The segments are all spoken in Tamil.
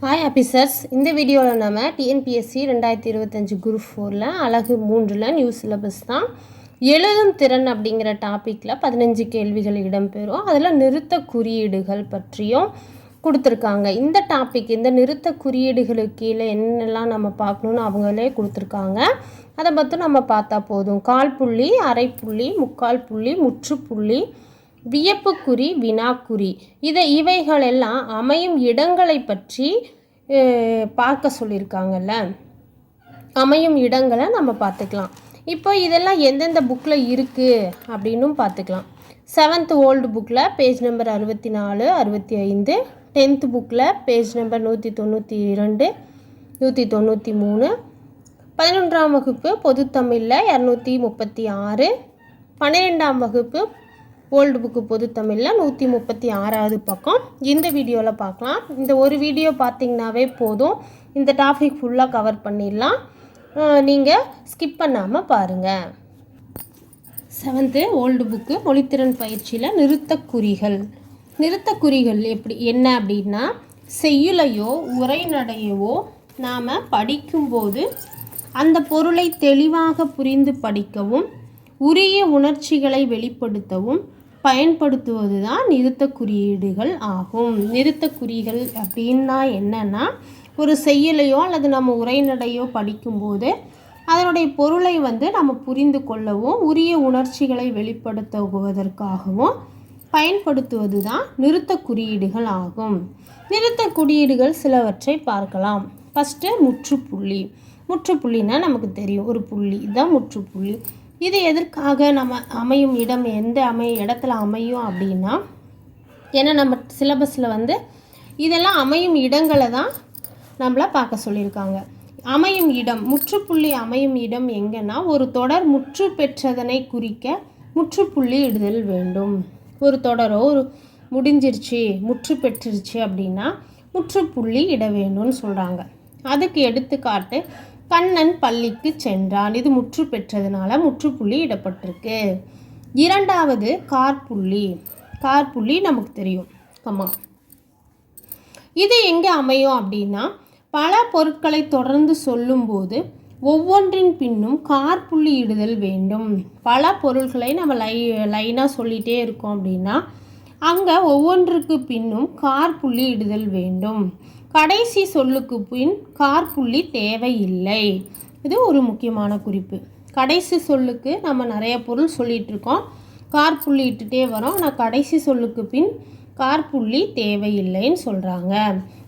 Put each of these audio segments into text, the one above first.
ஹாய் ஆஃபீஸர்ஸ், இந்த வீடியோவில் நம்ம டிஎன்பிஎஸ்சி 2025 குரூப் 4 அலகு 3 நியூ சிலபஸ் தான். எழுதும் திறன் அப்படிங்கிற டாப்பிக்கில் 15 கேள்விகள் இடம்பெறும். அதில் நிறுத்த குறியீடுகள் பற்றியும் கொடுத்துருக்காங்க. இந்த டாபிக், இந்த நிறுத்த குறியீடுகளுக்கு கீழே என்னெல்லாம் நம்ம பார்க்கணுன்னு அவங்களே கொடுத்துருக்காங்க. அதை மட்டும் நம்ம பார்த்தா போதும். கால் புள்ளி, அரை புள்ளி, முக்கால் புள்ளி, முற்றுப்புள்ளி, வியப்புக்குறி, வினாக்குறி, இவைகள் எல்லாம் அமையும் இடங்களை பற்றி பார்க்க சொல்லியிருக்காங்கல்ல. அமையும் இடங்களை நம்ம பார்த்துக்கலாம். இப்போ இதெல்லாம் எந்தெந்த புக்கில் இருக்குது அப்படின்னும் பார்த்துக்கலாம். 7th ஓல்டு புக்கில் பேஜ் நம்பர் 64, 65, 10th புக்கில் பேஜ் நம்பர் 192, 193, 11ஆம் வகுப்பு பொதுத்தமிழில் 236, 12ஆம் வகுப்பு ஓல்டு புக்கு பொதுத்தமிழில் 136வது பக்கம் இந்த வீடியோவில் பார்க்கலாம். இந்த ஒரு வீடியோ பார்த்திங்கனாவே போதும், இந்த டாபிக் ஃபுல்லாக கவர் பண்ணிடலாம். நீங்கள் ஸ்கிப் பண்ணாமல் பாருங்கள். 7th ஓல்டு புக்கு மொழித்திறன் பயிற்சியில் நிறுத்தக்குறிகள். நிறுத்தக்குறிகள் என்ன அப்படின்னா, செய்யுளையோ உரைநடையவோ நாம் படிக்கும்போது அந்த பொருளை தெளிவாக புரிந்து படிக்கவும் உரிய உணர்ச்சிகளை வெளிப்படுத்தவும் பயன்படுத்துவது தான் நிறுத்த குறியீடுகள் ஆகும். நிறுத்த குறிகள் அப்படின்னா என்னன்னா, ஒரு செய்யலையோ அல்லது நம்ம உரைநடையோ படிக்கும்போது அதனுடைய பொருளை நம்ம புரிந்து கொள்ளவும் உரிய உணர்ச்சிகளை வெளிப்படுத்துவதற்காகவும் பயன்படுத்துவது தான் நிறுத்த குறியீடுகள் ஆகும். நிறுத்த குறியீடுகள் சிலவற்றை பார்க்கலாம். ஃபஸ்ட்டு முற்றுப்புள்ளி. முற்றுப்புள்ளினா நமக்கு தெரியும், ஒரு புள்ளி இதுதான் முற்றுப்புள்ளி. இது எதற்காக நம்ம அமையும் இடம், எந்த இடத்துல அமையும் அப்படின்னா, ஏன்னா நம்ம சிலபஸில் இதெல்லாம் அமையும் இடங்களை தான் நம்மளை பார்க்க சொல்லியிருக்காங்க. அமையும் இடம், முற்றுப்புள்ளி அமையும் இடம் எங்கன்னா, ஒரு தொடர் முற்று பெற்றதனை குறிக்க முற்றுப்புள்ளி இடுதல் வேண்டும். ஒரு தொடரோ ஒரு முடிஞ்சிருச்சு, முற்று பெற்றுருச்சு அப்படின்னா முற்றுப்புள்ளி இட வேண்டும்னு சொல்கிறாங்க. அதுக்கு எடுத்துக்காட்டு கண்ணன் பள்ளிக்கு சென்றான். இது முற்று பெற்றதுனால முற்றுப்புள்ளி இடப்பட்டிருக்கு. இரண்டாவது கார்புள்ளி. கார்புள்ளி நமக்கு தெரியும், கம்மா. இது எங்கே அமையும் அப்படின்னா, பல பொருட்களை தொடர்ந்து சொல்லும்போது ஒவ்வொன்றின் பின்னும் கார்புள்ளி இடுதல் வேண்டும். பல பொருட்களை நம்ம லைனாக சொல்லிகிட்டே இருக்கோம் அப்படின்னா அங்கே ஒவ்வொன்றுக்கு பின்னும் கார்புள்ளி இடுதல் வேண்டும். கடைசி சொல்லுக்கு பின் கார்புள்ளி தேவையில்லை. இது ஒரு முக்கியமான குறிப்பு. கடைசி சொல்லுக்கு நம்ம நிறைய பொருள் சொல்லிகிட்ருக்கோம், கார்புள்ளி இட்டுகிட்டே வரோம். ஆனால் கடைசி சொல்லுக்கு பின் கார்புள்ளி தேவையில்லைன்னு சொல்கிறாங்க.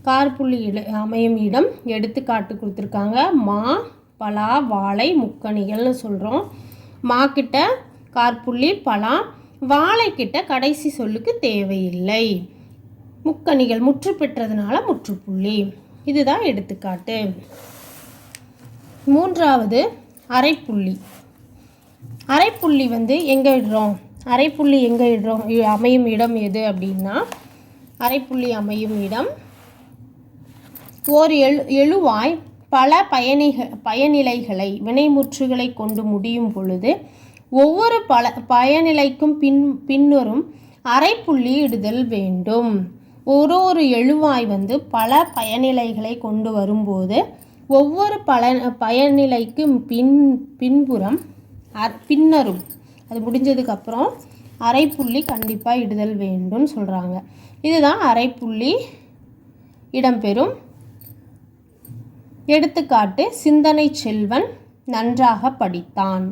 கார்புள்ளி அமையும் இடம் எடுத்துக்காட்டு கொடுத்துருக்காங்க. மா, பலா, வாழை, முக்கணிகள்னு சொல்கிறோம். மா கிட்ட கார்புள்ளி, பலா, வாழைக்கிட்ட கடைசி சொல்லுக்கு தேவையில்லை. முக்கணிகள் முற்று பெற்றதுனால முற்றுப்புள்ளி. இதுதான் எடுத்துக்காட்டு. மூன்றாவது அரைப்புள்ளி. அரைப்புள்ளி எங்கே இடுறோம்? அரைப்புள்ளி எங்கே இடுறோம்? அமையும் இடம் எது அப்படின்னா, அரைப்புள்ளி அமையும் இடம் ஓர் எழுவாய் பல பயனிலைகளை வினைமுற்றுகளை கொண்டு முடியும் பொழுது ஒவ்வொரு பயனிலைக்கும் பின்வரும் அரைப்புள்ளி இடுதல் வேண்டும். ஒரு எழுவாய் பல பயனிலைகளை கொண்டு வரும்போது ஒவ்வொரு பயனிலைக்கு பின்புறம் பின்னரும், அது முடிஞ்சதுக்கப்புறம் அரைப்புள்ளி கண்டிப்பாக இடுதல் வேண்டும் சொல்கிறாங்க. இதுதான் அரைப்புள்ளி இடம்பெறும். எடுத்துக்காட்டு சிந்தனை செல்வன் நன்றாக படித்தான்.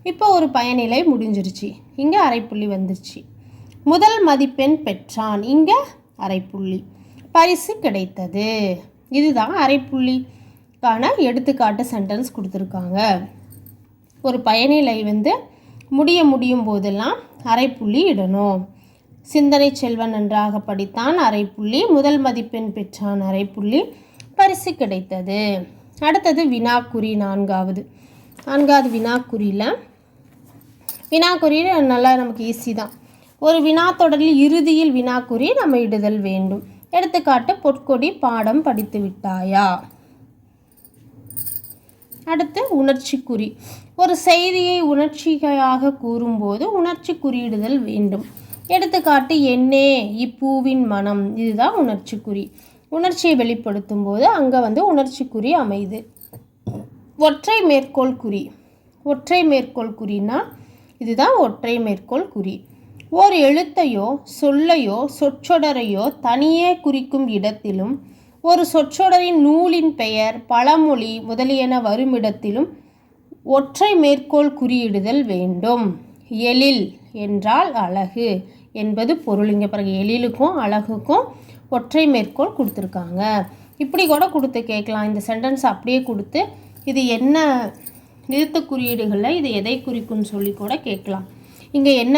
இப்போ ஒரு பயனிலை முடிஞ்சிருச்சு, இங்கே அரைப்புள்ளி வந்துருச்சு. முதல் மதிப்பெண் பெற்றான், இங்கே அரைப்புள்ளி. பரிசு கிடைத்தது. இதுதான் அரைப்புள்ளிக்கான எடுத்துக்காட்டு சென்டென்ஸ் கொடுத்துருக்காங்க. ஒரு பயனிலை முடியும் போதெல்லாம் அரைப்புள்ளி இடணும். சிந்தனை செல்வன் நன்றாக படித்தான், அரைப்புள்ளி. முதல் மதிப்பெண் பெற்றான், அரைப்புள்ளி. பரிசு கிடைத்தது. அடுத்தது வினாக்குறி. நான்காவது வினாக்குறியில் நல்லா நமக்கு ஈஸி தான். ஒரு வினாத்தொடரில் இறுதியில் வினாக்குறி நம்ம இடுதல் வேண்டும். எடுத்துக்காட்டு பொற்கொடி பாடம் படித்து விட்டாயா. அடுத்து உணர்ச்சி குறி. ஒரு செய்தியை உணர்ச்சியாக கூறும்போது உணர்ச்சி குறியிடுதல் வேண்டும். எடுத்துக்காட்டு என்னே இப்பூவின் மனம். இதுதான் உணர்ச்சி குறி. உணர்ச்சியை வெளிப்படுத்தும் போது அங்கே வந்து உணர்ச்சி குறி அமையுது. ஒற்றை மேற்கோள் குறி. ஒற்றை மேற்கோள் குறினா இதுதான் ஒற்றை மேற்கோள் குறி. ஓர் எழுத்தையோ சொல்லையோ சொற்றொடரையோ தனியே குறிக்கும் இடத்திலும் ஒரு சொற்றொடரின் நூலின் பெயர் பழமொழி முதலியன வருமிடத்திலும் ஒற்றை மேற்கோள் குறியிடுதல் வேண்டும். எழில் என்றால் அழகு என்பது பொருள். இங்கே பிறகு எழிலுக்கும் அழகுக்கும் ஒற்றை மேற்கோள் கொடுத்துருக்காங்க. இப்படி கூட கொடுத்து கேட்கலாம். இந்த சென்டென்ஸ் அப்படியே கொடுத்து இது என்ன நிறுத்த குறியீடுகளில் இது எதை குறிக்கும்னு சொல்லி கூட கேட்கலாம். இங்கே என்ன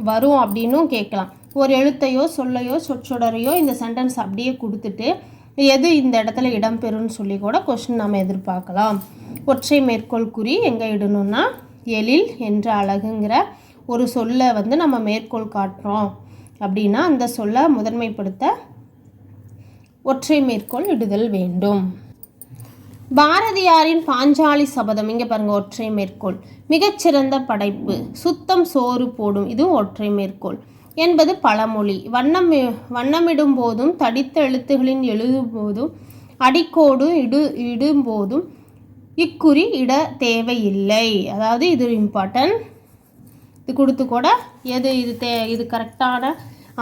வரும் அப்படின்னும் கேட்கலாம். ஒரு எழுத்தையோ சொல்லையோ சொற்றொடரையோ இந்த சென்டென்ஸ் அப்படியே கொடுத்துட்டு எது இந்த இடத்துல இடம்பெறும்னு சொல்லி கூட கொஸ்டின் நம்ம எதிர்பார்க்கலாம். ஒற்றை மேற்கோள் குறி எங்கே இடணும்னா எழில் என்ற அழகுங்கிற ஒரு சொல்லை வந்து நம்ம மேற்கோள் காட்டுறோம் அப்படின்னா அந்த சொல்லை முதன்மைப்படுத்த ஒற்றை மேற்கோள் இடுதல் வேண்டும். பாரதியாரின் பாஞ்சாலி சபதம் இங்கே பாருங்கள் ஒற்றை மேற்கோள். மிகச்சிறந்த படைப்பு, சுத்தம் சோறு போடும் இதுவும் ஒற்றை மேற்கோள் என்பது பழமொழி. வண்ணமிடும் போதும் தடித்த எழுத்துகளின் எழுதும் போதும் அடிக்கோடு இடும்போதும் இக்குறி இட தேவையில்லை. அதாவது இது இம்பார்ட்டன்ட். இது கொடுத்து கூட எது இது கரெக்டான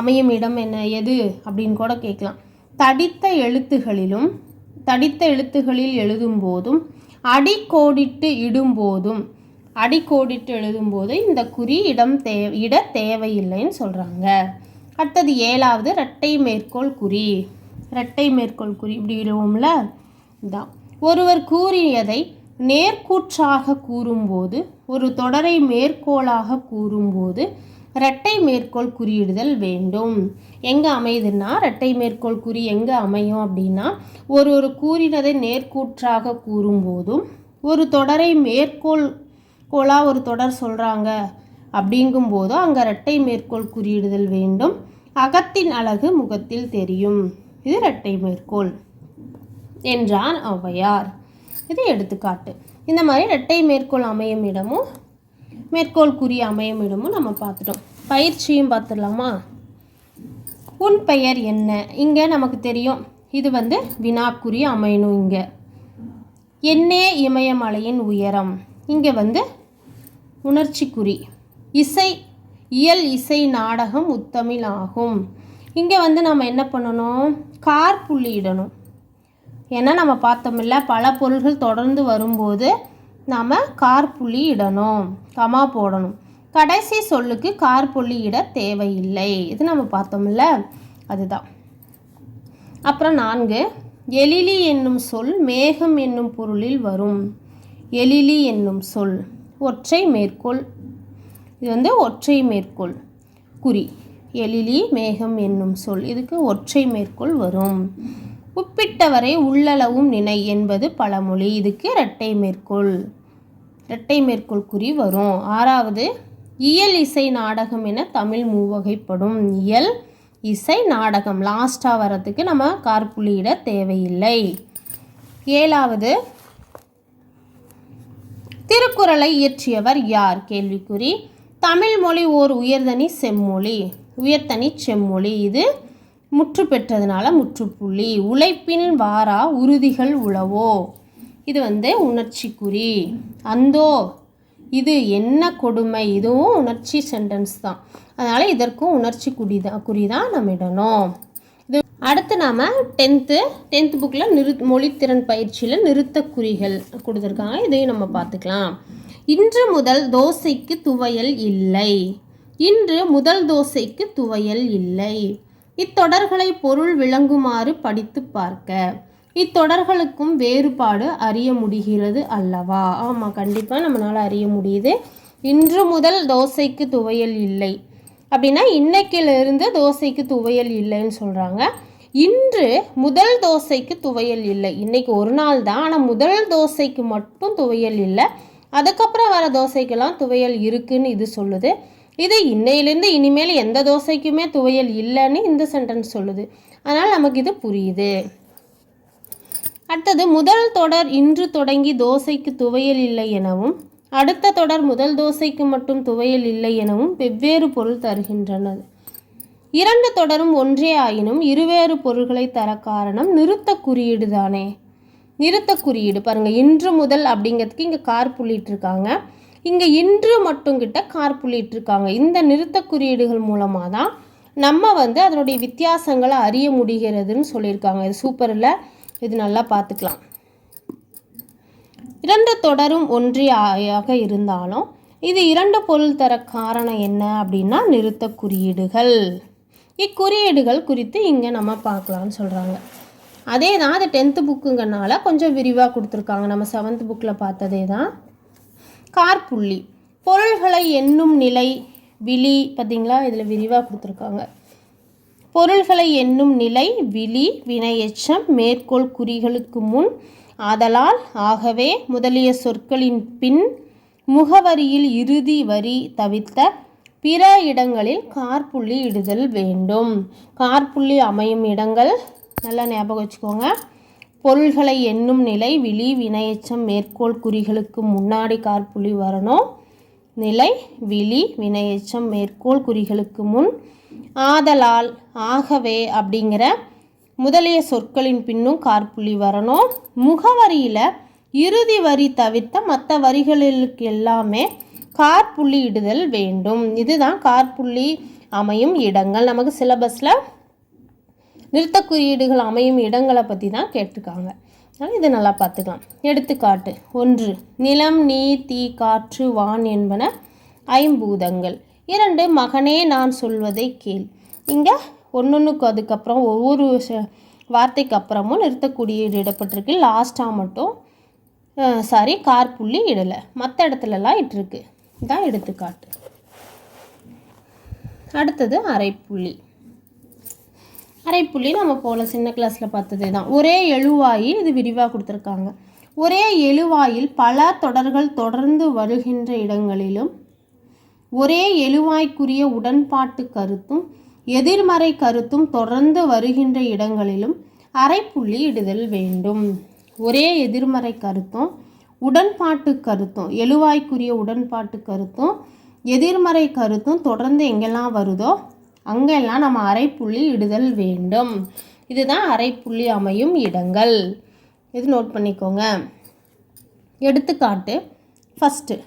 அமையும் இடம் என்ன எது அப்படின்னு கூட கேட்கலாம். தடித்த எழுத்துகளில் எழுதும்போதும் அடிக்கோடிட்டு எழுதும்போது இந்த குறி இட தேவையில்லைன்னு சொல்கிறாங்க. அடுத்தது 7வது இரட்டை மேற்கோள் குறி. இரட்டை மேற்கோள் குறி இப்படி இடுவோம்ல இதான். ஒருவர் கூறியதை நேர்கூற்றாக கூறும்போது ஒரு தொடரை மேற்கோளாக கூறும்போது இரட்டை மேற்கோள் குறியிடுதல் வேண்டும். எங்கே அமையுதுன்னா இரட்டை மேற்கோள் குறி எங்கே அமையும் அப்படின்னா ஒரு கூறினதை நேர்கூற்றாக கூறும்போதும் ஒரு தொடரை மேற்கோளாக ஒரு தொடர் சொல்கிறாங்க அப்படிங்கும்போதும் அங்கே இரட்டை மேற்கோள் குறியிடுதல் வேண்டும். அகத்தின் அழகு முகத்தில் தெரியும் இது இரட்டை மேற்கோள் என்றான் ஔவையார். இது எடுத்துக்காட்டு. இந்த மாதிரி இரட்டை மேற்கோள் அமையும் இடமும் மேற்கோள் குறி அமையும் இடமும் நம்ம பார்த்துட்டோம். பயிற்சியும் பார்த்துடலாமா? உன் பெயர் என்ன? இங்கே நமக்கு தெரியும் இது வந்து வினாக்குறி அமையணும். இங்கே என்னே இமயமலையின் உயரம் இங்கே வந்து உணர்ச்சி குறி. இயல் இசை நாடகம் முத்தமிழ் ஆகும். இங்கே வந்து நம்ம என்ன பண்ணணும்? கார் புள்ளி இடணும். ஏன்னா நம்ம பார்த்தோமில்ல பல பொருள்கள் தொடர்ந்து வரும்போது நாம் கார் புள்ளி இடணும், கமா போடணும். கடைசி சொல்லுக்கு கார் புள்ளி இட தேவையில்லை. இது நம்ம பார்த்தோமில்ல அதுதான். அப்புறம் 4 எழிலி என்னும் சொல் மேகம் என்னும் பொருளில் வரும். எழிலி என்னும் சொல் ஒற்றை மேற்கோள். இது வந்து ஒற்றை மேற்கோள் குறி. எழிலி மேகம் என்னும் சொல் இதுக்கு ஒற்றை மேற்கோள் வரும். உப்பிட்டவரை உள்ளளவும் நினை என்பது பழமொழி. இதுக்கு இரட்டை மேற்கோள் குறி வரும். 6வது இயல் இசை நாடகம் என தமிழ் மூவகைப்படும். இயல் இசை நாடகம் லாஸ்ட்டாக வரத்துக்கு நம்ம கார்புள்ளியிட தேவையில்லை. 7வது திருக்குறளை இயற்றியவர் யார்? கேள்விக்குறி. தமிழ் மொழி ஓர் உயர்தனி செம்மொழி. இது முற்று பெற்றதுனால முற்றுப்புள்ளி. உழைப்பின் வாரா உறுதிகள் உளவோ இது வந்து உணர்ச்சி குறி. அந்தோ இது என்ன கொடுமை இதுவும் உணர்ச்சி சென்டென்ஸ் தான். அதனால் இதற்கும் உணர்ச்சி குறி தான் நம்ம இடணும். இது அடுத்து நாம் 10th புக்கில் மொழித்திறன் பயிற்சியில் நிறுத்த குறிகள் கொடுத்துருக்காங்க. இதையும் நம்ம பார்த்துக்கலாம். இன்று முதல் தோசைக்கு துவையல் இல்லை. இத்தொடர்களை பொருள் விளங்குமாறு படித்து பார்க்க. இத்தொடர்களுக்கும் வேறுபாடு அறிய முடிகிறது அல்லவா? ஆமாம், கண்டிப்பாக நம்மளால் அறிய முடியுது. இன்று முதல் தோசைக்கு துவையல் இல்லை அப்படின்னா இன்னைக்கிலிருந்து தோசைக்கு துவையல் இல்லைன்னு சொல்கிறாங்க. இன்று முதல் தோசைக்கு துவையல் இல்லை. இன்றைக்கி ஒரு நாள் தான், ஆனால் முதல் தோசைக்கு மட்டும் துவையல் இல்லை. அதுக்கப்புறம் வர தோசைக்கெல்லாம் துவையல் இருக்குன்னு இது சொல்லுது. இது இன்னையிலேருந்து இனிமேல் எந்த தோசைக்குமே துவையல் இல்லைன்னு இந்த சென்டென்ஸ் சொல்லுது. அதனால் நமக்கு இது புரியுது. அடுத்தது முதல் தொடர் இன்று தொடங்கி தோசைக்கு துவையல் இல்லை எனவும் அடுத்த தொடர் முதல் தோசைக்கு மட்டும் துவையல் இல்லை எனவும் வெவ்வேறு பொருள் தருகின்றன. இரண்டு தொடரும் ஒன்றே ஆயினும் இருவேறு பொருள்களை தர காரணம் நிறுத்த குறியீடு தானே. நிறுத்த குறியீடு பாருங்கள், இன்று முதல் அப்படிங்கிறதுக்கு இங்கே கார் புள்ளிட்டுருக்காங்க, இங்கே இன்று மட்டும் கிட்ட கார் புள்ளிட்டுருக்காங்க. இந்த நிறுத்த குறியீடுகள் மூலமாக தான் நம்ம அதனுடைய வித்தியாசங்களை அறிய முடிகிறதுன்னு சொல்லியிருக்காங்க. இது சூப்பரில், இது நல்லா பார்த்துக்கலாம். இரண்டு தொடரும் ஒன்றியாக இருந்தாலும் இது இரண்டு பொருள் தர காரணம் என்ன அப்படின்னா நிறுத்த குறியீடுகள். இக்குறியீடுகள் குறித்து இங்கே நம்ம பார்க்கலான்னு சொல்கிறாங்க. அதே தான் அது 10th புக்குங்கனால கொஞ்சம் விரிவாக கொடுத்துருக்காங்க. நம்ம 7th புக்கில் பார்த்ததே தான். கார்புள்ளி பொருள்களை எண்ணும் நிலை விழி, பார்த்திங்களா, இதில் விரிவாக கொடுத்துருக்காங்க. பொருள்களை எண்ணும் நிலை விழி வினையெச்சம் மேற்கோள் குறிகளுக்கு முன் ஆதலால் ஆகவே முதலிய சொற்களின் பின் முகவரியில் இறுதி வரி தவிர்த்த பிற இடங்களில் கார்புள்ளி இடுதல் வேண்டும். கார்புள்ளி அமையும் இடங்கள் நல்லா ஞாபகம் வச்சுக்கோங்க. பொருள்களை எண்ணும் நிலை விழி வினையெச்சம் மேற்கோள் குறிகளுக்கு முன்னாடி கார்புள்ளி வரணும். நிலை விழி வினையெச்சம் மேற்கோள் குறிகளுக்கு முன் ஆதலால் ஆகவே அப்படிங்கிற முதலிய சொற்களின் பின்னும் கார்புள்ளி வரணும். முகவரியில் இறுதி வரி தவிர்த்த மற்ற வரிகளுக்கு எல்லாமே கார்புள்ளி இடுதல் வேண்டும். இதுதான் கார்புள்ளி அமையும் இடங்கள். நமக்கு சிலபஸில் நிறுத்த குறியீடுகள் அமையும் இடங்களை பற்றி தான் கேட்டிருக்காங்க. இது நல்லா பார்த்துக்கலாம். எடுத்துக்காட்டு 1. நிலம் நீர் தீ காற்று வான் என்பன ஐம்பூதங்கள். 2. மகனே நான் சொல்வதை கேள். இங்கே ஒன்றுக்கு அதுக்கப்புறம் ஒவ்வொரு வார்த்தைக்கு அப்புறமும் நிறுத்த குறியீடு இடப்பட்டிருக்கு. லாஸ்ட்டாக மட்டும் கார்புள்ளி இடலை, மற்ற இடத்துலலாம் இட்டிருக்கு. இதான் எடுத்துக்காட்டு. அடுத்தது அரைப்புள்ளி. அரைப்புள்ளி நம்ம போல சின்ன கிளாஸில் பார்த்ததே தான். ஒரே எழுவாயில், இது விரிவாக கொடுத்துருக்காங்க. ஒரே எழுவாயில் பல தொடர்கள் தொடர்ந்து வருகின்ற இடங்களிலும் ஒரே எழுவாய்க்குரிய உடன்பாட்டு கருத்தும் எதிர்மறை கருத்தும் தொடர்ந்து வருகின்ற இடங்களிலும் அரைப்புள்ளி இடுதல் வேண்டும். ஒரே எதிர்மறை கருத்தும் உடன்பாட்டு கருத்தும், எழுவாய்க்குரிய உடன்பாட்டு கருத்தும் எதிர்மறை கருத்தும் தொடர்ந்து எங்கெல்லாம் வருதோ அங்கெல்லாம் நம்ம அரைப்புள்ளி இடுதல் வேண்டும். இதுதான் அரைப்புள்ளி அமையும் இடங்கள். இது நோட் பண்ணிக்கோங்க. எடுத்துக்காட்டு ஃபஸ்ட்டு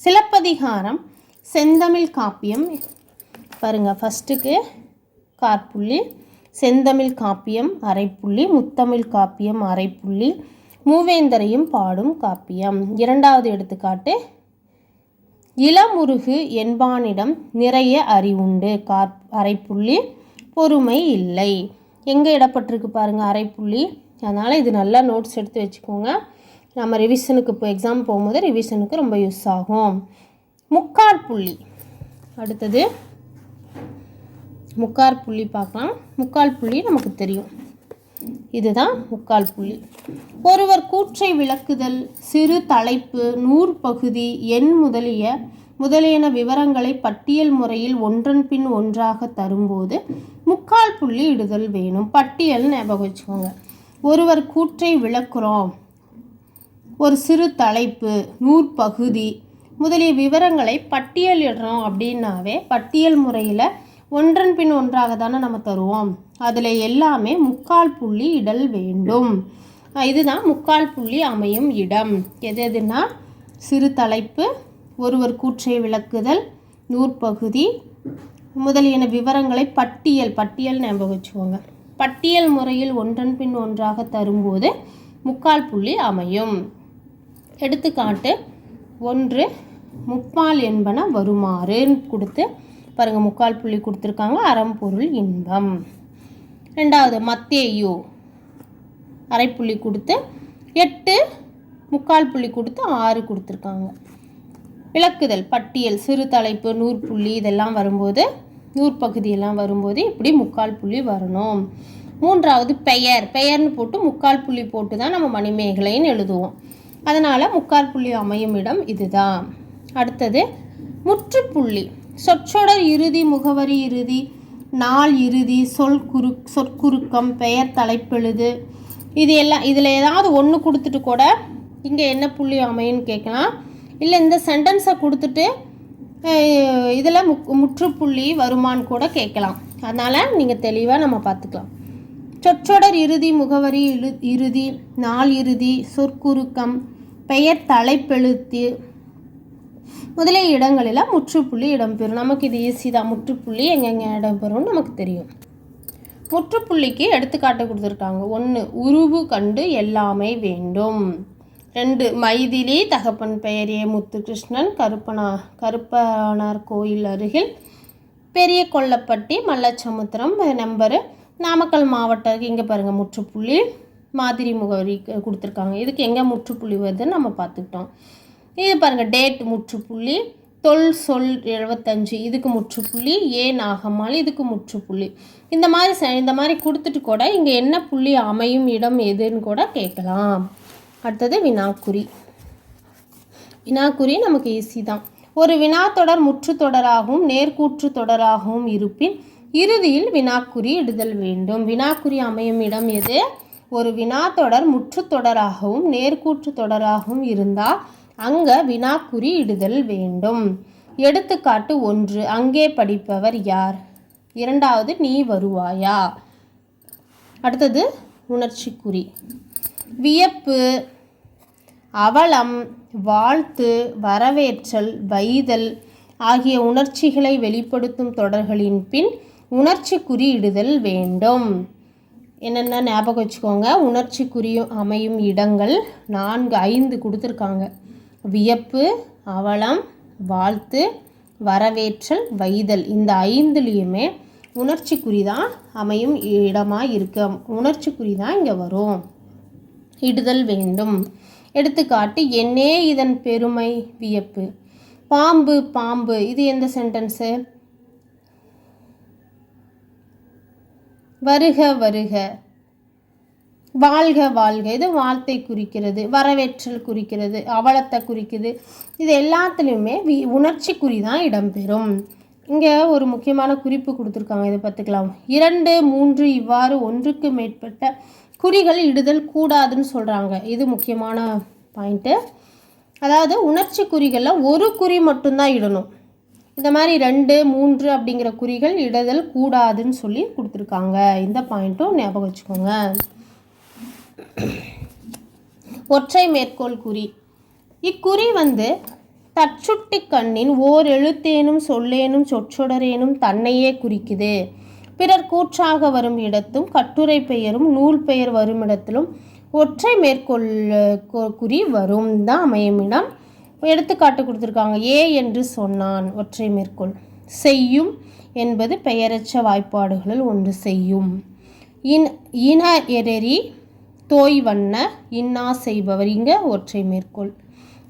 சிலப்பதிகாரம் செந்தமிழ் காப்பியம். பாருங்கள், ஃபஸ்ட்டுக்கு கார்புள்ளி, செந்தமிழ் காப்பியம் அரைப்புள்ளி, முத்தமிழ் காப்பியம் அரைப்புள்ளி, மூவேந்தரையும் பாடும் காப்பியம். இரண்டாவது எடுத்துக்காட்டு இளமுருகு என்பானிடம் நிறைய அறிவுண்டு அரைப்புள்ளி, பொறுமை இல்லை. எங்கே இடப்பட்டிருக்கு பாருங்கள் அரைப்புள்ளி. அதனால் இது நல்லா நோட்ஸ் எடுத்து வச்சுக்கோங்க. நம்ம ரிவிஷனுக்கு இப்போ எக்ஸாம் போகும்போது ரிவிஷனுக்கு ரொம்ப யூஸ் ஆகும். முக்காற்புள்ளி. அடுத்தது முக்கால் புள்ளி பார்க்கலாம். முக்கால் புள்ளி நமக்கு தெரியும், இதுதான் முக்கால் புள்ளி. ஒருவர் கூற்றை விளக்குதல், சிறு தலைப்பு, நூற்பகுதி, எண் முதலியன விவரங்களை பட்டியல் முறையில் ஒன்றன் பின் ஒன்றாக தரும்போது முக்கால் புள்ளி இடுதல் வேணும். பட்டியல் ஞாபகம் வச்சுக்கோங்க. ஒருவர் கூற்றை விளக்குறோம், ஒரு சிறு தலைப்பு, நூற்பகுதி முதலிய விவரங்களை பட்டியலிடுறோம் அப்படின்னாவே பட்டியல் முறையில் ஒன்றன் பின் ஒன்றாக தானே நம்ம தருவோம். அதில் எல்லாமே முக்கால் புள்ளி இடல் வேண்டும். இதுதான் முக்கால் புள்ளி அமையும் இடம். எதுனா சிறு தலைப்பு, ஒருவர் கூற்றை விளக்குதல், நூற்பகுதி முதலியன விவரங்களை பட்டியல் ஞாபகம் வச்சுக்கோங்க. பட்டியல் முறையில் ஒன்றன் பின் ஒன்றாக தரும்போது முக்கால் புள்ளி அமையும். எடுத்துக்காட்டு 1. முப்பால் என்பன வருமாறுன்னு கொடுத்து பாருங்கள், முக்கால் புள்ளி கொடுத்துருக்காங்க. அறம்பொருள் இன்பம். 2. மத்தேயு அரைப்புள்ளி கொடுத்து 8 முக்கால் புள்ளி கொடுத்து 6 கொடுத்துருக்காங்க. விளக்குதல், பட்டியல், சிறு தலைப்பு, நூற்புள்ளி இதெல்லாம் வரும்போது, நூற்பகுதியெல்லாம் வரும்போது இப்படி முக்கால் புள்ளி வரணும். 3. பெயர்னு போட்டு முக்கால் புள்ளி போட்டு தான் நம்ம மணிமேகலைன்னு எழுதுவோம். அதனால் முக்கால் புள்ளி அமையும் இடம் இதுதான். அடுத்தது முற்றுப்புள்ளி. சொற்றொடர் இறுதி, முகவரி இறுதி, நாள் இறுதி, சொற்குறுக்கம், பெயர் தலைப்பெழுது இதில் ஏதாவது ஒன்று கொடுத்துட்டு கூட இங்கே என்ன புள்ளி அமையுன்னு கேட்கலாம். இல்லை இந்த சென்டென்ஸை கொடுத்துட்டு இதில் முற்றுப்புள்ளி வருமானு கூட கேட்கலாம். அதனால் நீங்கள் தெளிவாக நம்ம பார்த்துக்கலாம். சொற்றொடர் இறுதி, முகவரி இறுதி, நாள் இறுதி, சொற்குறுக்கம், பெயர் தலைப்பெழுத்து முதலிய இடங்களில் முற்றுப்புள்ளி இடம்பெறும். நமக்கு இது ஈஸி தான். முற்றுப்புள்ளி எங்கெங்கே இடம்பெறும்னு நமக்கு தெரியும். முற்றுப்புள்ளிக்கு எடுத்துக்காட்டு கொடுத்துருக்காங்க. 1 உருவு கண்டு எல்லாமே வேண்டும். 2 மைதிலி தகப்பன் பெயர் ஏ முத்துகிருஷ்ணன், கருப்பனார் கோயில் அருகில், பெரிய கொல்லப்பட்டி, மல்லச்சமுத்திரம் நம்பரு, நாமக்கல் மாவட்டம். இங்கே பாருங்கள் முற்றுப்புள்ளி, மாதிரி முகவரி கொடுத்துருக்காங்க. இதுக்கு எங்கே முற்றுப்புள்ளி வருதுன்னு நம்ம பார்த்துக்கிட்டோம். இது பாருங்கள் டேட் முற்றுப்புள்ளி, சொல் 75 இதுக்கு முற்றுப்புள்ளி, ஏ நாகம்மாள் இதுக்கு முற்றுப்புள்ளி. இந்த மாதிரி கொடுத்துட்டு கூட இங்கே என்ன புள்ளி அமையும் இடம் எதுன்னு கூட கேட்கலாம். அடுத்தது வினாக்குறி. வினாக்குறி நமக்கு ஈஸி தான். ஒரு வினாத்தொடர் முற்று தொடராகவும் நேர்கூற்று தொடராகவும் இருப்பின் இறுதியில் வினாக்குறி இடுதல் வேண்டும். வினாக்குறி அமையும் இடம் எது? ஒரு வினாத்தொடர் முற்று தொடராகவும் நேர்கூற்று தொடராகவும் இருந்தால் அங்கே வினாக்குறி இடுதல் வேண்டும். எடுத்துக்காட்டு 1 அங்கே படிப்பவர் யார்? 2வது நீ வருவாயா? அடுத்தது உணர்ச்சிக்குறி. வியப்பு, அவலம், வாழ்த்து, வரவேற்றல், வைதல் ஆகிய உணர்ச்சிகளை வெளிப்படுத்தும் தொடர்களின் பின் உணர்ச்சிக்குறி இடுதல் வேண்டும். என்னென்ன ஞாபகம் வச்சுக்கோங்க. உணர்ச்சிக்குறி அமையும் இடங்கள் 5 கொடுத்துருக்காங்க. வியப்பு, அவலம், வாழ்த்து, வரவேற்றல், வைதல். இந்த 5லையுமே உணர்ச்சிக்குறி தான் அமையும் இடமாக இருக்கு. உணர்ச்சிக்குறி தான் இங்கே வரும். இடுதல் வேண்டும். எடுத்துக்காட்டு என்னே இதன் பெருமை, வியப்பு. பாம்பு பாம்பு இது எந்த சென்டென்ஸு? வருக வருக. வாழ்க வாழ்க இது வாழ்த்தை குறிக்கிறது. வரவேற்றல் குறிக்கிறது. அவலத்தை குறிக்குது. இது எல்லாத்துலேயுமே உணர்ச்சிக்குறி தான் இடம்பெறும். இங்கே ஒரு முக்கியமான குறிப்பு கொடுத்துருக்காங்க. இதை பார்த்துக்கலாம். 2, 3 இவ்வாறு ஒன்றுக்கு மேற்பட்ட குறிகள் இடுதல் கூடாதுன்னு சொல்கிறாங்க. இது முக்கியமான பாயிண்ட்டு. அதாவது உணர்ச்சி குறிகளில் ஒரு குறி மட்டும்தான் இடணும். இந்த மாதிரி 2, 3 அப்படிங்கிற குறிகள் இடுதல் கூடாதுன்னு சொல்லி கொடுத்துருக்காங்க. இந்த பாயிண்ட்டும் ஞாபகம் வச்சுக்கோங்க. ஒற்றை மேற்கோள் குறி. இக்குறி தற்சுட்டி கண்ணின் ஓர் எழுத்தேனும் சொல்லேனும் சொற்றொடரேனும் தன்னையே குறிக்குது. பிறர் கூற்றாக வரும் இடத்தும் கட்டுரை பெயரும் நூல் பெயர் வரும் இடத்திலும் ஒற்றை மேற்கோள் குறி வரும் தான் அமையும் இடம். எடுத்துக்காட்டு கொடுத்துருக்காங்க. ஏ என்று சொன்னான் ஒற்றை மேற்கோள். செய்யும் என்பது பெயரற்ற வாய்ப்பாடுகளில் ஒன்று. செய்யும். இன எரரி தோய் வண்ண இன்னா செய்பவர். இங்கே ஒற்றை மேற்கோள்.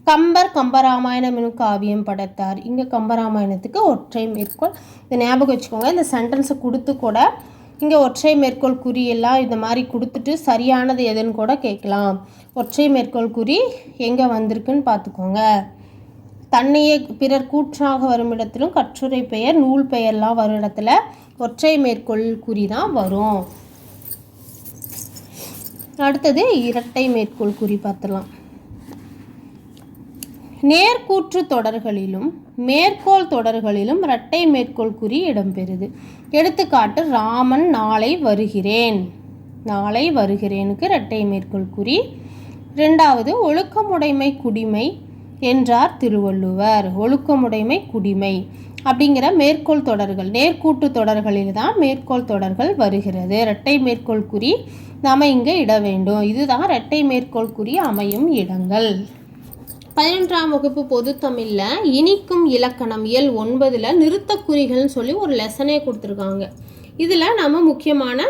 கம்பர் கம்பராமாயணம் எனும் காவியம் படைத்தார். இங்கே கம்பராமாயணத்துக்கு ஒற்றை மேற்கோள். இதை ஞாபகம் வச்சுக்கோங்க. இந்த சென்டென்ஸை கொடுத்து கூட இங்கே ஒற்றை மேற்கோள் குறியெல்லாம் இந்த மாதிரி கொடுத்துட்டு சரியானது எதுன்னு கூட கேட்கலாம். ஒற்றை மேற்கோள் குறி எங்கே வந்திருக்குன்னு பார்த்துக்கோங்க. தன்னையே பிறர் கூற்றாக வரும் இடத்திலும் கட்டுரை பெயர் நூல் பெயர்லாம் வரும் இடத்துல ஒற்றை மேற்கோள் குறி தான் வரும். அடுத்தது இரட்டை மேற்கோள் குறி பார்த்துடலாம். நேர்கூற்று தொடர்களிலும் மேற்கோள் தொடர்களிலும் இரட்டை மேற்கோள் குறி இடம்பெறுது. எடுத்துக்காட்டு ராமன் நாளை வருகிறேன். நாளை வருகிறேனுக்கு இரட்டை மேற்கோள் குறி. 2வது ஒழுக்கமுடைமை குடிமை என்றார் திருவள்ளுவர். ஒழுக்கமுடைமை குடிமை அப்படிங்கிற மேற்கோள் தொடர்கள் நேர்கூட்டு தொடர்களில் தான் மேற்கோள் தொடர்கள் வருகிறது. இரட்டை மேற்கோள் குறி நாம் இங்கே இட வேண்டும். இதுதான் இரட்டை மேற்கோள் குறி அமையும் இடங்கள். 11ஆம் வகுப்பு பொதுத்தமிழில் இனிக்கும் இலக்கணம் இயல் 9 நிறுத்தக்குறிகள்னு சொல்லி ஒரு லெசனே கொடுத்துருக்காங்க. இதில் நம்ம முக்கியமான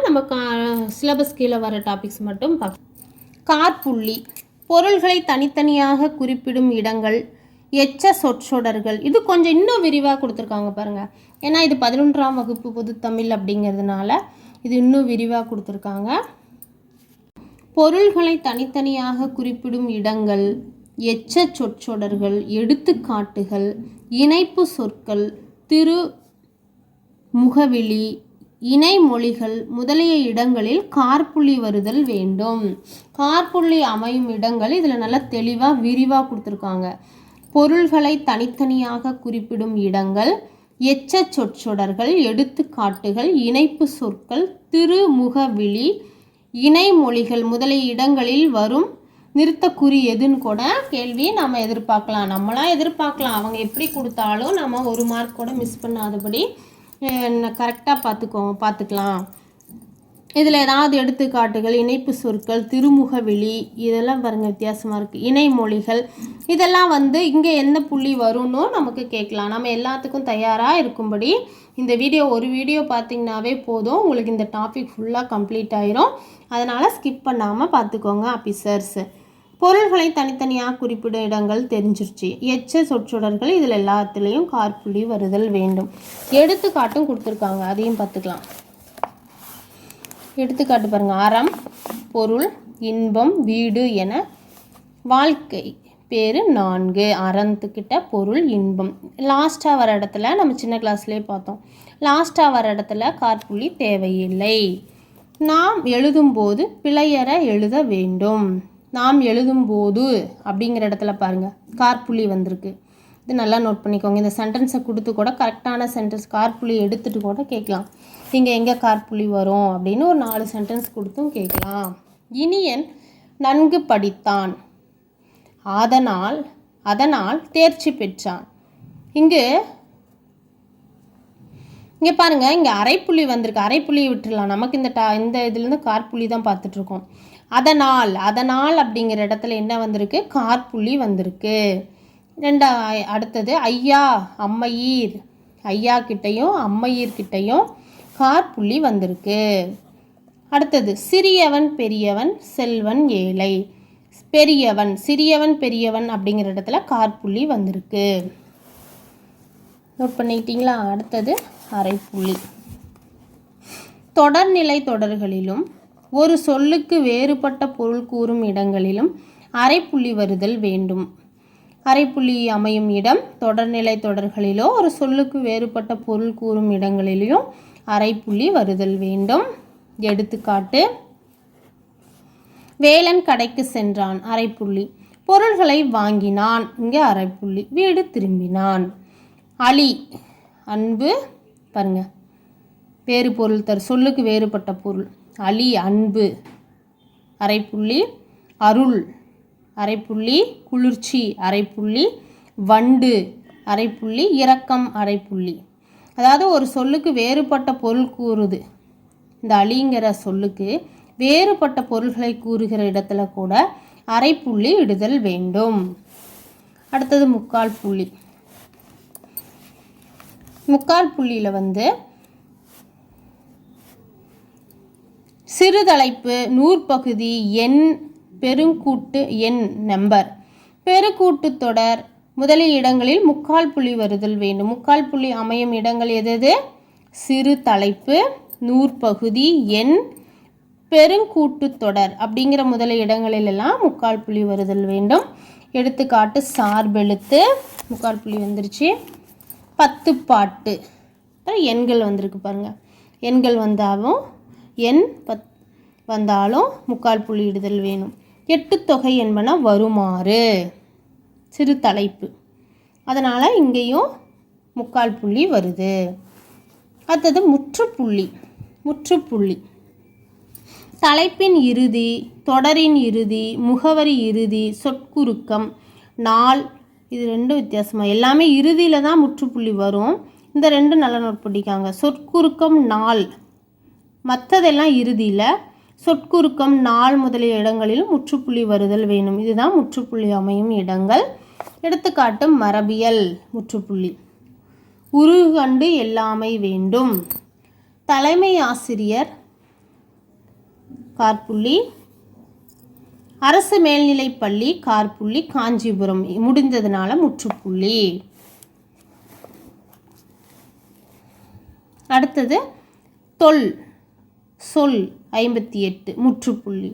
சிலபஸ் கீழே வர டாபிக்ஸ் மட்டும் பார்க்கலாம். காற்புள்ளி பொருள்களை தனித்தனியாக குறிப்பிடும் இடங்கள், எச்ச சொற்றொடர்கள். இது கொஞ்சம் இன்னும் விரிவாக கொடுத்துருக்காங்க பாருங்கள். ஏன்னா இது 11ஆம் வகுப்பு பொதுத்தமிழ் அப்படிங்கிறதுனால இது இன்னும் விரிவாக கொடுத்துருக்காங்க. பொருள்களை தனித்தனியாக குறிப்பிடும் இடங்கள், எச்ச சொற்றொடர்கள், எடுத்துக்காட்டுகள், இணைப்பு சொற்கள், திரு முகவிலி, இணைமொழிகள் முதலிய இடங்களில் காற்புள்ளி வருதல் வேண்டும். காற்புள்ளி அமையும் இடங்கள் இதில் நல்லா தெளிவாக விரிவாக கொடுத்துருக்காங்க. பொருள்களை தனித்தனியாக குறிப்பிடும் இடங்கள், எச்ச சொற்றொடர்கள், எடுத்துக்காட்டுகள், இணைப்பு சொற்கள், திருமுகவிழி, இணைமொழிகள் முதலிய இடங்களில் வரும் நிறுத்தக்குறி எதுன்னு கூட கேள்வி நம்ம எதிர்பார்க்கலாம். நம்மளாம் எதிர்பார்க்கலாம். அவங்க எப்படி கொடுத்தாலும் நம்ம 1 மார்க் கூட மிஸ் பண்ணாதபடி கரெக்டாக பார்த்துக்கலாம். இதில் ஏதாவது எடுத்துக்காட்டுகள், இணைப்பு சொற்கள், திருமுகவிழி இதெல்லாம் பாருங்கள் வித்தியாசமாக இருக்குது. இணைமொழிகள் இதெல்லாம் இங்கே எந்த புள்ளி வரும்னு நமக்கு கேட்கலாம். நம்ம எல்லாத்துக்கும் தயாராக இருக்கும்படி இந்த ஒரு வீடியோ பார்த்திங்கனாவே போதும், உங்களுக்கு இந்த டாபிக் ஃபுல்லாக கம்ப்ளீட் ஆயிரும். அதனால் ஸ்கிப் பண்ணாமல் பார்த்துக்கோங்க ஆஃபீஸர்ஸ். பொருள்களை தனித்தனியாக குறிப்பிடும் இடங்கள் தெரிஞ்சிருச்சு. எச்ச சொற்றொடர்கள் இதில் எல்லாத்துலேயும் காற்புள்ளி வருதல் வேண்டும். எடுத்துக்காட்டும் கொடுத்துருக்காங்க, அதையும் பார்த்துக்கலாம். எடுத்துக்காட்டு பாருங்கள். அறம், பொருள், இன்பம், வீடு என வாழ்க்கை பேர் 4. அறத்துக்கிட்ட பொருள், இன்பம். லாஸ்ட்டாக வர இடத்துல நம்ம சின்ன கிளாஸ்லேயே பார்த்தோம். லாஸ்ட்டாக வர இடத்துல காற்புள்ளி தேவையில்லை. நாம் எழுதும்போது பிழையற எழுத வேண்டும். நாம் எழுதும்போது அப்படிங்கிற இடத்துல பாருங்கள் காற்புள்ளி வந்திருக்கு. இது நல்லா நோட் பண்ணிக்கோங்க. இந்த சென்டென்ஸை கொடுத்து கூட கரெக்டான சென்டென்ஸ் காற்புள்ளி எடுத்துகிட்டு கூட கேட்கலாம். இங்கே எங்கே காற்புள்ளி வரும் அப்படின்னு ஒரு 4 சென்டென்ஸ் கொடுத்தும் கேட்கலாம். இனியன் நன்கு படித்தான், அதனால் தேர்ச்சி பெற்றான். இங்கே பாருங்கள், இங்கே அரைப்புள்ளி வந்திருக்கு. அரைப்புள்ளியை விட்டுடலாம். நமக்கு இந்த இதுலேருந்து காற்புள்ளி தான் பார்த்துட்ருக்கோம். அதனால் அப்படிங்கிற இடத்துல என்ன வந்திருக்கு? காற்புள்ளி வந்திருக்கு. அடுத்தது ஐயா, அம்மையீர். ஐயா கிட்டையும் அம்மையீர்கிட்டையும் காற்புள்ளி வந்திருக்கு. அடுத்தது சிறியவன் பெரியவன், செல்வன் ஏழை. சிறியவன் பெரியவன் அப்படிங்கிற இடத்துல காற்புள்ளி வந்திருக்கு. நோட் பண்ணிக்கிட்டீங்களா? அடுத்தது அரைப்புள்ளி. தொடர்நிலை தொடர்களிலும் ஒரு சொல்லுக்கு வேறுபட்ட பொருள் கூறும் இடங்களிலும் அரைப்புள்ளி வருதல் வேண்டும். அரைப்புள்ளி அமையும் இடம் தொடர்நிலை தொடர்களிலோ ஒரு சொல்லுக்கு வேறுபட்ட பொருள் கூறும் இடங்களிலும் அரைப்புள்ளி வருதல் வேண்டும். எடுத்துக்காட்டு: வேலன் கடைக்கு சென்றான், அரைப்புள்ளி. பொருள்களை வாங்கினான், இங்கே அரைப்புள்ளி. வீடு திரும்பினான். அலி, அன்பு. பாருங்க, வேறு பொருள் சொல்லுக்கு வேறுபட்ட பொருள். அலி அன்பு, அரைப்புள்ளி. அருள், அரைப்புள்ளி. குளிர்ச்சி, அரைப்புள்ளி. வண்டு, அரைப்புள்ளி. இரக்கம், அரைப்புள்ளி. அதாவது ஒரு சொல்லுக்கு வேறுபட்ட பொருள் கூறுது. இந்த அலிங்கிற சொல்லுக்கு வேறுபட்ட பொருள்களை கூறுகிற இடத்துல கூட அரைப்புள்ளி இடுதல் வேண்டும். அடுத்தது முக்கால் புள்ளி. முக்கால் புள்ளியில் சிறுதலைப்பு, நூற்பகுதி, எண், பெருங்கூட்டு எண், நம்பர், பெருக்கூட்டு தொடர் முதலிய இடங்களில் முக்கால் புள்ளி வருதல் வேண்டும். முக்கால் புள்ளி அமையும் இடங்கள் எது? சிறு தலைப்பு, நூற்பகுதி, எண், பெருங்கூட்டு தொடர் அப்படிங்கிற முதலிய இடங்களிலெல்லாம் முக்கால் புள்ளி வருதல் வேண்டும். எடுத்துக்காட்டு: சார்பெழுத்து, முக்கால் புள்ளி வந்துருச்சு. 10 பாட்டு, எண்கள் வந்திருக்கு பாருங்கள். எண்கள் வந்தாலும் வந்தாலும் முக்கால் புள்ளி இடுதல் வேணும். 8 தொகை என்பன வருமாறு, சிறு தலைப்பு, அதனால் இங்கேயும் முக்கால் புள்ளி வருது. அடுத்தது முற்றுப்புள்ளி. முற்றுப்புள்ளி தலைப்பின் இறுதி, தொடரின் இறுதி, முகவரி இறுதி, சொற்குறுக்கம், நாள், இது 2 வித்தியாசமாக. எல்லாமே இறுதியில் தான் முற்றுப்புள்ளி வரும். இந்த 2 நல்லா நோட் பண்ணிக்காங்க. சொற்குறுக்கம், நாள், மற்றதெல்லாம் இறுதியில். சொற்குறுக்கம், நாள் முதலிய இடங்களிலும் முற்றுப்புள்ளி வருதல் வேணும். இதுதான் முற்றுப்புள்ளி அமையும் இடங்கள். எடுத்துக்காட்டு: மரபியல், முற்றுப்புள்ளி. உருகண்டு எல்லாமை வேண்டும். தலைமை ஆசிரியர், காற்புள்ளி. அரசு மேல்நிலைப்பள்ளி, காற்புள்ளி. காஞ்சிபுரம் முடிந்ததுனால முற்றுப்புள்ளி. அடுத்தது சொல் 58 முற்றுப்புள்ளி.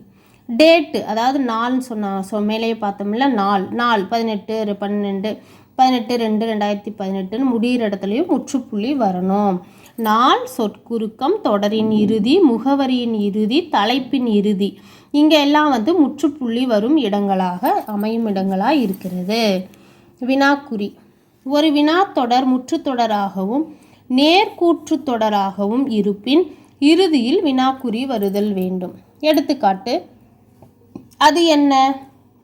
டேட்டு, அதாவது நாள்னு மேலேயே பார்த்தோம்ல, நாள் 18/12/2018 முடிகிற இடத்துலையும் முற்றுப்புள்ளி வரணும். நாள், சொற்குறுக்கம், தொடரின் இறுதி, முகவரியின் இறுதி, தலைப்பின் இறுதி, இங்கே எல்லாம் முற்றுப்புள்ளி வரும் இடங்களாக அமையும் இடங்களாக இருக்கிறது. வினாக்குறி. ஒரு வினாத்தொடர் முற்றுத்தொடராகவும் நேர்கூற்று தொடராகவும் இருப்பின் இறுதியில் வினாக்குறி வருதல் வேண்டும். எடுத்துக்காட்டு, அது என்ன?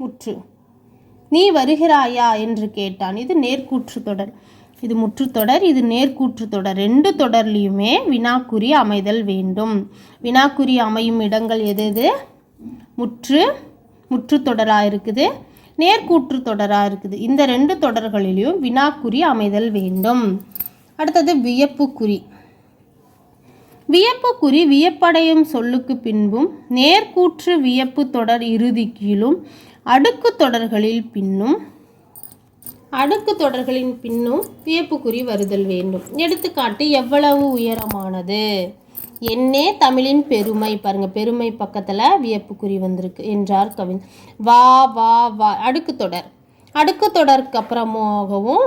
முற்று. நீ வருகிறாயா என்று கேட்டான். இது நேர்கூற்று தொடர். இது முற்றுத்தொடர், இது நேர்கூற்று தொடர். ரெண்டு தொடர்லையுமே வினாக்குறி அமைதல் வேண்டும். வினாக்குறி அமையும் இடங்கள் எது? முற்றுத்தொடராக இருக்குது, நேர்கூற்று தொடராக இருக்குது. இந்த ரெண்டு தொடர்களிலும் வினாக்குறி அமைதல் வேண்டும். அடுத்தது வியப்புக்குறி. வியப்புக்குறி வியப்படையும் சொல்லுக்கு பின்பும் நேர்கூற்று வியப்பு தொடர் இறுதி கீழும் அடுக்கு தொடர்களின் பின்னும் வியப்புக்குறி வருதல் வேண்டும். எடுத்துக்காட்டு, எவ்வளவு உயரமானது? என்னே தமிழின் பெருமை. பாருங்க, பெருமை பக்கத்தில் வியப்புக்குறி வந்திருக்கு என்றார் கவிஞர். வா வா வா அடுக்கு தொடருக்கு அப்புறமாகவும்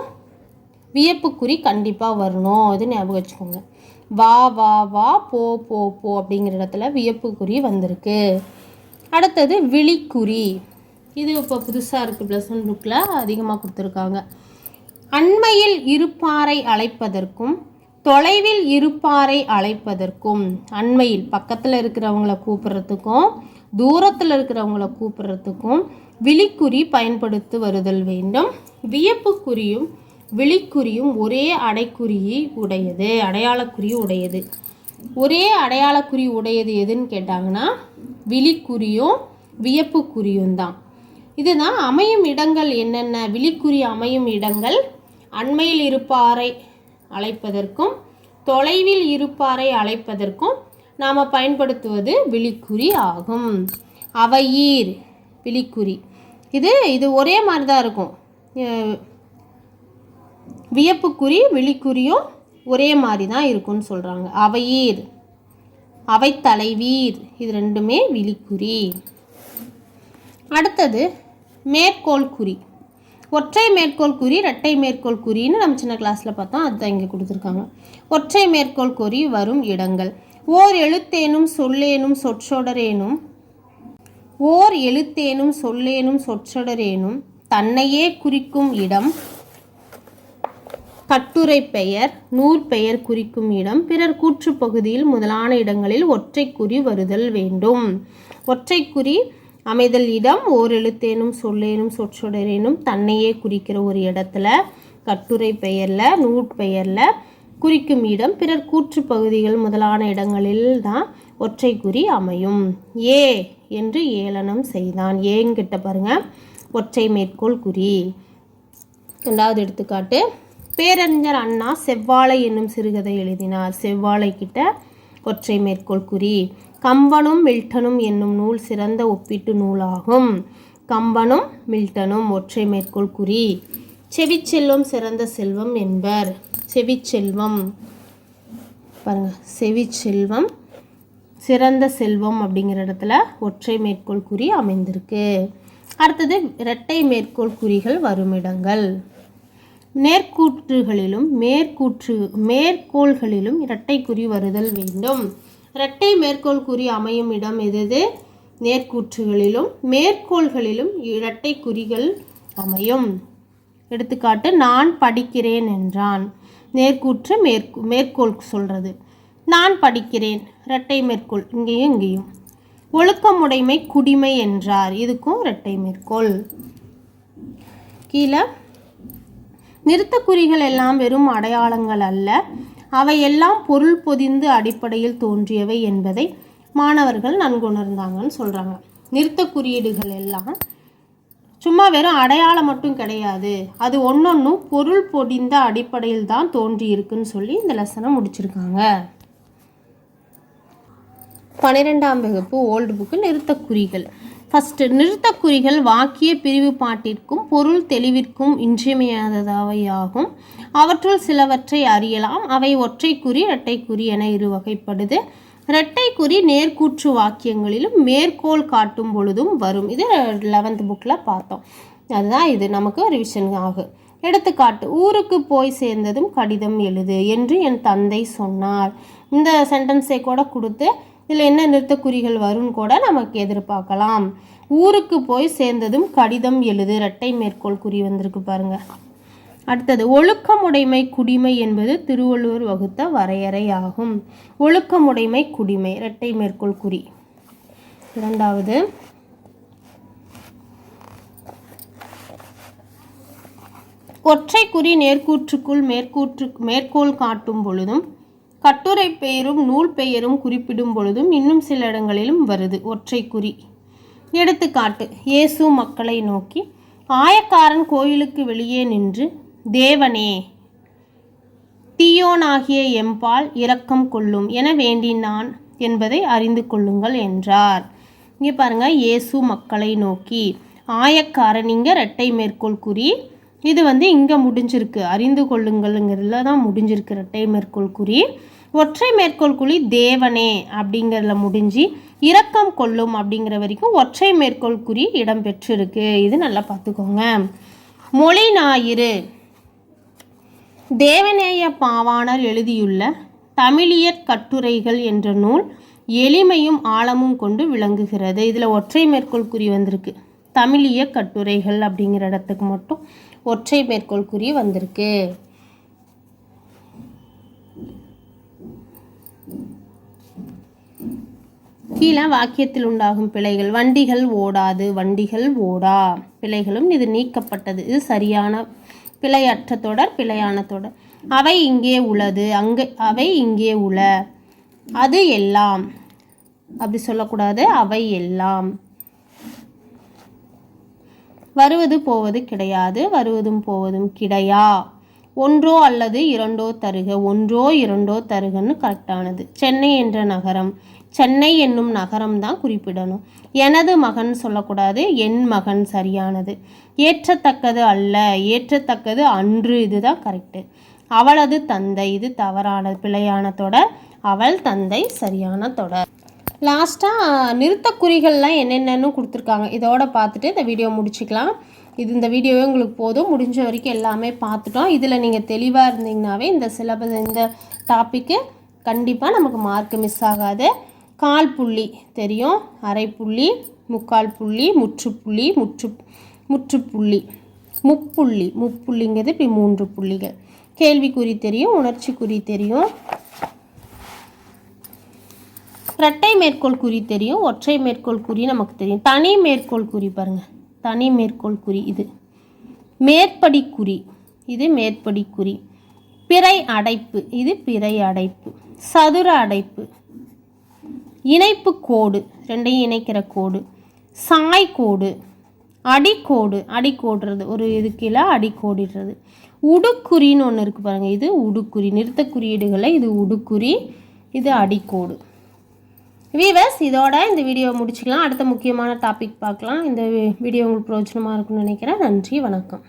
வியப்புக்குறி கண்டிப்பாக வரணும். இது ஞாபகம் வச்சுக்கோங்க. வா வா வா போ போ போ அப்படிங்கிற இடத்துல வியப்புக்குறி வந்திருக்கு. அடுத்தது விழிக்குறி. இது இப்போ புதுசாக இருக்குது, +1 புக்கில் அதிகமாக கொடுத்துருக்காங்க. அண்மையில் இருப்பாரை அழைப்பதற்கும் தொலைவில் இருப்பாரை அழைப்பதற்கும், அண்மையில் பக்கத்தில் இருக்கிறவங்கள கூப்பிட்றதுக்கும் தூரத்தில் இருக்கிறவங்கள கூப்பிட்றதுக்கும் விழிக்குறி பயன்படுத்தி வருதல் வேண்டும். வியப்புக்குறியும் விழிக்குறியும் ஒரே அடையாளக்குறி உடையது. ஒரே அடையாளக்குறி உடையது எதுன்னு கேட்டாங்கன்னா விழிக்குறியும் வியப்புக்குறியும் தான். இதுதான் அமையும் இடங்கள் என்னென்ன? விழிக்குறி அமையும் இடங்கள் அண்மையில் இருப்பாரை அழைப்பதற்கும் தொலைவில் இருப்பாரை அழைப்பதற்கும் நாம் பயன்படுத்துவது விழிக்குறி ஆகும். அவையீர் விழிக்குறி. இது ஒரே மாதிரி தான் இருக்கும். வியப்புக்குறி விழிக்குறியும் ஒரே மாதிரி தான் இருக்குன்னு சொல்கிறாங்க. அவையீர், அவைத்தலைவீர், இது ரெண்டுமே விழிக்குறி. அடுத்தது மேற்கோள் குறி. ஒற்றை மேற்கோள் குறி, இரட்டை மேற்கோள் குறின்னு நம்ம சின்ன கிளாஸில் பார்த்தோம், அதுதான் இங்கே கொடுத்துருக்காங்க. ஒற்றை மேற்கோள் குறி வரும் இடங்கள்: ஓர் எழுத்தேனும் சொல்லேனும் சொற்றொடரேனும் தன்னையே குறிக்கும் இடம், கட்டுரை பெயர், நூற்பெயர் குறிக்கும் இடம், பிறர் கூற்று பகுதியில் முதலான இடங்களில் ஒற்றை குறி வருதல் வேண்டும். ஒற்றை குறி அமைதல் இடம்: ஓர் எழுத்தேனும் சொற்றொடரேனும் தன்னையே குறிக்கிற ஒரு இடத்துல, கட்டுரை பெயரில் நூற்பெயரில் குறிக்கும் இடம், பிறர் கூற்று பகுதிகள் முதலான இடங்களில் தான் ஒற்றை குறி அமையும். ஏ என்று ஏளனம் செய்தான். ஏங்கிட்ட பாருங்க, ஒற்றை மேற்கோள் குறி. இரண்டாவது எடுத்துக்காட்டு, பேரறிஞர் அண்ணா செவ்வாழை என்னும் சிறுகதை எழுதினார். செவ்வாழை கிட்ட ஒற்றை மேற்கோள் குறி. கம்பனும் மில்டனும் என்னும் நூல் சிறந்த ஒப்பீட்டு நூலாகும். கம்பனும் மில்டனும் ஒற்றை மேற்கோள் குறி. செவிச்செல்வம் சிறந்த செல்வம் என்பர். செவிச்செல்வம் பாருங்க, செவிச்செல்வம் சிறந்த செல்வம் அப்படிங்கிற இடத்துல ஒற்றை மேற்கோள் குறி அமைந்திருக்கு. அடுத்தது இரட்டை மேற்கோள் குறிகள் வரும் இடங்கள்: நேர்கூற்றுகளிலும் மேற்கோள்களிலும் இரட்டை குறி வருதல் வேண்டும். இரட்டை மேற்கோள் குறி அமையும் இடம் எது? நேர்கூற்றுகளிலும் மேற்கோள்களிலும் இரட்டை குறிகள் அமையும். எடுத்துக்காட்டு, நான் படிக்கிறேன் என்றான். நேர்கூற்று மேற்கோள் சொல்கிறது. நான் படிக்கிறேன், இரட்டை மேற்கோள் இங்கேயும். ஒழுக்கமுடைமை குடிமை என்றார். இதுக்கும் இரட்டை மேற்கோள். கீழே, நிறுத்தக்குறிகள் எல்லாம் வெறும் அடையாளங்கள் அல்ல, அவை எல்லாம் பொருள் பொதிந்து அடிப்படையில் தோன்றியவை என்பதை மாணவர்கள் நன்குணர்ந்தாங்கன்னு சொல்கிறாங்க. நிறுத்த குறியீடுகள் எல்லாம் சும்மா வெறும் அடையாளம் மட்டும் கிடையாது, அது ஒன்னொன்னும் பொருள் பொதிந்த அடிப்படையில் தான் தோன்றி இருக்குன்னு சொல்லி இந்த லெசனை முடிச்சிருக்காங்க. 12ஆம் வகுப்பு ஓல்டு புக்கு நிறுத்தக்குறிகள். ஃபஸ்ட்டு, நிறுத்தக்குறிகள் வாக்கிய பிரிவு பாட்டிற்கும் பொருள் தெளிவிற்கும் இன்றியமையாதவையாகும். அவற்றுள் சிலவற்றை அறியலாம். அவை ஒற்றை குறி, இரட்டை குறி என இரு வகைப்படுது. இரட்டை குறி நேர்கூற்று வாக்கியங்களிலும் மேற்கோள் காட்டும் பொழுதும் வரும். இது 11th புக்கில் பார்த்தோம். அதுதான் இது நமக்கு ரிவிஷன் ஆகும். எடுத்துக்காட்டு, ஊருக்கு போய் சேர்ந்ததும் கடிதம் எழுது என்று என் தந்தை சொன்னார். இந்த சென்டென்ஸை கூட கொடுத்து இதில் என்ன நிறுத்தக்குறிகள் வரும்னு கூட நமக்கு எதிர்பார்க்கலாம். ஊருக்கு போய் சேர்ந்ததும் கடிதம் எழுது, இரட்டை மேற்கோள் குறி வந்திருக்கு பாருங்க. அடுத்தது ஒழுக்கமுடைமை குடிமை என்பது திருவள்ளுவர் வகுத்த வரையறையாகும். ஒழுக்கமுடைமை குடிமை இரட்டை மேற்கோள் குறி. இரண்டாவது, ஒற்றை குறி நேர்கூற்றுக்குள் மேற்கோள் காட்டும் பொழுதும் கட்டுரை பெயரும் நூல் பெயரும் குறிப்பிடும் பொழுதும் இன்னும் சில இடங்களிலும் வருது ஒற்றை குறி. எடுத்துக்காட்டு, இயேசு மக்களை நோக்கி ஆயக்காரன் கோயிலுக்கு வெளியே நின்று தேவனே தீயோனாகிய எம்பால் இரக்கம் கொள்ளும் என வேண்டினான் என்பதை அறிந்து கொள்ளுங்கள் என்றார். இங்கே பாருங்க, இயேசு மக்களை நோக்கி ஆயக்காரன் இங்கே இரட்டை மேற்கோள் குறி. இது இங்கே முடிஞ்சிருக்கு, அறிந்து கொள்ளுங்கள்ங்கிறதுல தான் முடிஞ்சிருக்கு இரட்டை மேற்கோள் குறி. ஒற்றை மேற்கோள் குறி தேவனே அப்படிங்கிறதுல முடிஞ்சு இரக்கம் கொள்ளும் அப்படிங்கிற வரைக்கும் ஒற்றை மேற்கோள் குறி இடம்பெற்றிருக்கு. இது நல்லா பார்த்துக்கோங்க. மொழி ஞாயிறு தேவநேய பாவாணர் எழுதியுள்ள தமிழியற் கட்டுரைகள் என்ற நூல் எளிமையும் ஆழமும் கொண்டு விளங்குகிறது. இதில் ஒற்றை மேற்கோள் குறி வந்திருக்கு. தமிழிய கட்டுரைகள் அப்படிங்கிற இடத்துக்கு மட்டும் ஒற்றை மேற்கோள் குறி வந்திருக்கு. கீழே வாக்கியத்தில் உண்டாகும் பிழைகள். வண்டிகள் ஓடாது, வண்டிகள் ஓடா. பிழைகளும் இது நீக்கப்பட்டது. இது சரியான பிழையற்ற தொடர், பிழையான தொடர். அவை இங்கே உள்ளது, அவை இங்கே உள. அது எல்லாம் அப்படி சொல்லக்கூடாது, அவை எல்லாம். வருவது போவது கிடையாது, வருவதும் போவதும் கிடையா. ஒன்றோ அல்லது இரண்டோ தருக, ஒன்றோ இரண்டோ தருகன்னு கரெக்டானது. சென்னை என்ற நகரம், சென்னை என்னும் நகரம் தான் குறிப்பிடணும். எனது மகன் சொல்லக்கூடாது, என் மகன் சரியானது. ஏற்றத்தக்கது அல்ல, ஏற்றத்தக்கது அன்று, இதுதான் கரெக்டு. அவளது தந்தை, இது தவறான பிழையான தொடர். அவள் தந்தை சரியான தொடர். லாஸ்ட்டாக நிறுத்தக்குறிகள்லாம் என்னென்னு கொடுத்துருக்காங்க. இதோட பார்த்துட்டு இந்த வீடியோ முடிச்சுக்கலாம். இந்த வீடியோவே உங்களுக்கு போதும். முடிஞ்ச வரைக்கும் எல்லாமே பார்த்துட்டோம். இதில் நீங்கள் தெளிவாக இருந்தீங்கன்னாவே இந்த சிலபஸ், இந்த டாப்பிக்கு கண்டிப்பாக நமக்கு மார்க் மிஸ் ஆகாது. கால் புள்ளி தெரியும், அரை புள்ளி, முக்கால் புள்ளி, முற்றுப்புள்ளி, முற்றுப்புள்ளி, முப்புள்ளிங்கிறது இப்படி 3 புள்ளிகள். கேள்விக்குறி தெரியும், உணர்ச்சி குறி தெரியும், இரட்டை மேற்கோள் குறி தெரியும், ஒற்றை மேற்கோள் குறி நமக்கு தெரியும். தனி மேற்கோள் குறி பாருங்கள், தனி மேற்கோள் குறி இது மேற்படி குறி, இது மேற்படி குறி. பிறை அடைப்பு, இது பிறை அடைப்பு. சதுர அடைப்பு, இணைப்பு கோடு, ரெண்டையும் இணைக்கிற கோடு. சாய்கோடு, அடிக்கோடு, அடிக்கோடுறது ஒரு இது கீழே அடிக்கோடிடுறது. உடுக்குறின்னு ஒன்று இருக்குது பாருங்கள், இது உடுக்குறி. நிறுத்த குறியீடுகளில் இது உடுக்குறி, இது அடிக்கோடு. வீவர்ஸ், இதோட இந்த வீடியோவை முடிச்சுக்கலாம். அடுத்த முக்கியமான டாபிக் பார்க்கலாம். இந்த வீடியோ உங்களுக்கு பிரயோஜனமாக இருக்கும்னு நினைக்கிறேன். நன்றி, வணக்கம்.